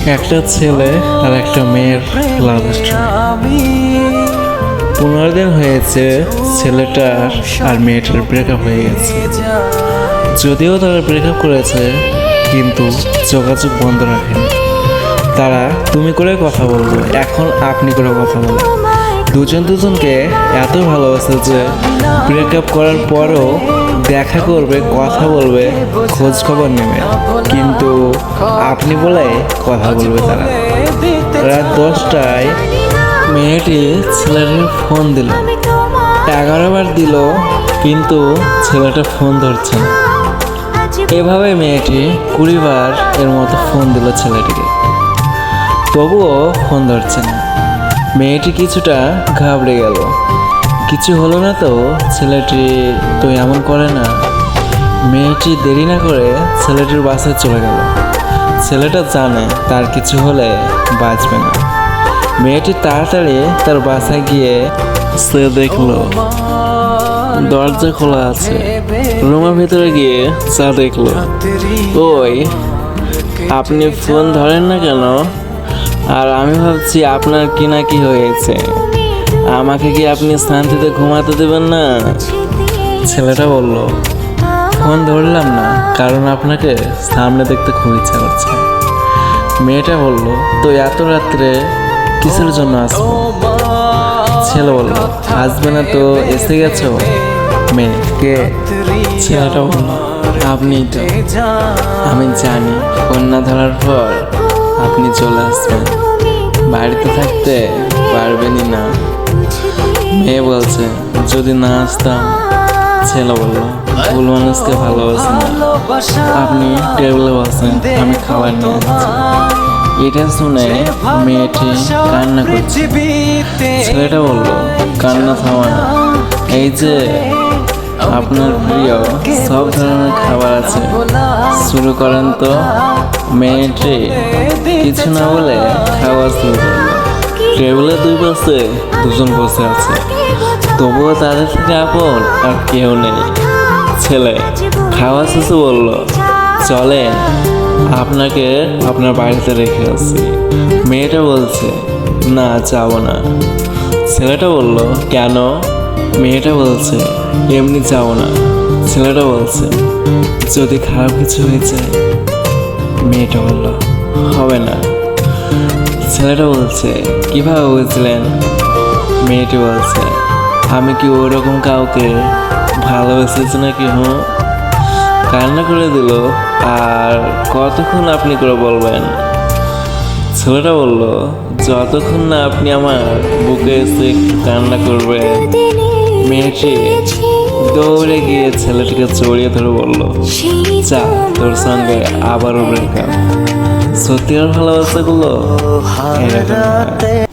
একটা ছেলে আর একটা মেয়ের লাভ স্টোরি। 15 দিন হয়েছে ছেলেটার আর মেয়েটার ব্রেকআপ হয়ে গেছে। যদিও তারা ব্রেকআপ করেছে কিন্তু যোগাযোগ বন্ধ রাখেনি। তারা তুমি করে কথা বলবো, এখন আপনি করে কথা বলো। দুজনকে এত ভালোবাসে যে ব্রেকআপ করার পরও দেখা করবে, কথা বলবে, খোঁজ খবর নেবে, কিন্তু আপনি বলে কথা বলবে তারা। রাত 10টায় মেয়েটি ছেলেটির ফোন দিল, 11 বার দিল কিন্তু ছেলেটা ফোন ধরছে না। এভাবে মেয়েটি 20 বার এর মতো ফোন দিল ছেলেটিকে, তবুও ফোন ধরছে না। মেয়েটি কিছুটা ঘাবড়ে গেল, কিছু হলো না তো, ছেলেটি তো এমন করে না। মেয়েটি দেরি না করে ছেলেটির বাসায় চলে গেল। ছেলেটা জানে তার কিছু হলে বাঁচবে না। মেয়েটি তাড়াতাড়ি তার বাসায় গিয়ে সে দেখলো দরজা খোলা আছে। রুমের ভিতরে গিয়ে চা দেখলো। ওই, আপনি ফোন ধরেন না কেন? আর আমি ভাবছি আপনার কি না কি হয়েছে, আমাকে কি আপনি শান্তিতে ঘুমাতে দেবেন না? ছেলেটা বলল, ফোন ধরলাম না কারণ আপনাকে সামনে দেখতে খুব ইচ্ছা করছে। মেয়েটা বলল, তো এত রাত্রে কিসের জন্য আসবো? ছেলে বলল, আসবে না তো এসে গেছো? মেয়ে, কে? ছেলেটা বলল, আপনি তো। আমি জানি ফোন না ধরার পর আপনি চলে আসবেন, বাড়িতে থাকতে পারবেনই না। মেয়ে বলছে, যদি না আসতাম। ছেলে বলল, ভুল মানুষকে ভালোবাসেন না, আপনি টেবিলে বসেন, আমি খাবার নিয়ে আসছি। এটা শুনে মেয়েটি কান্না করছে। ছেলেটা বলল, কান্না থামা না, এই যে আপনার প্রিয় সব ধরনের খাবার আছে, শুরু করেন তো। মেয়েটি কিছু না বলে খাওয়া শুরু করলো। টেবিলে 2 পাশে দুজন বসে আছে, তবুও তাদের থেকে আপন আর কেউ নেই। ছেলে খাওয়া শেষে বলল, চলেন, আপনাকে আপনার বাড়িতে রেখে আসি। মেয়েটা বলছে, না যাবো না। ছেলেটা বলল, কেন? মেয়েটা বলছে, এমনি যাবো না। ছেলেটা বলছে, যদি খারাপ কিছু হয়ে যায়? মেয়েটা বলল, হবে না। ছেলেটা বলছে, কিভাবে বুঝলেন? মেয়েটি বলছে, আমি কি ওরকম কাউকে ভালোবেসেছি নাকি? কান্না করে দিল। আর কতক্ষণ আপনি করে বলবেন? ছেলেটা বলল, যতক্ষণ না আপনি আমার বুকে এসে একটু কান্না করবেন। মেয়েটি দৌড়ে গিয়ে ছেলেটিকে জড়িয়ে ধরে বলল, চা, তোর সঙ্গে আবারও ব্রেকআপ। সত্যি আর ভালোবাসাগুলো এরকম।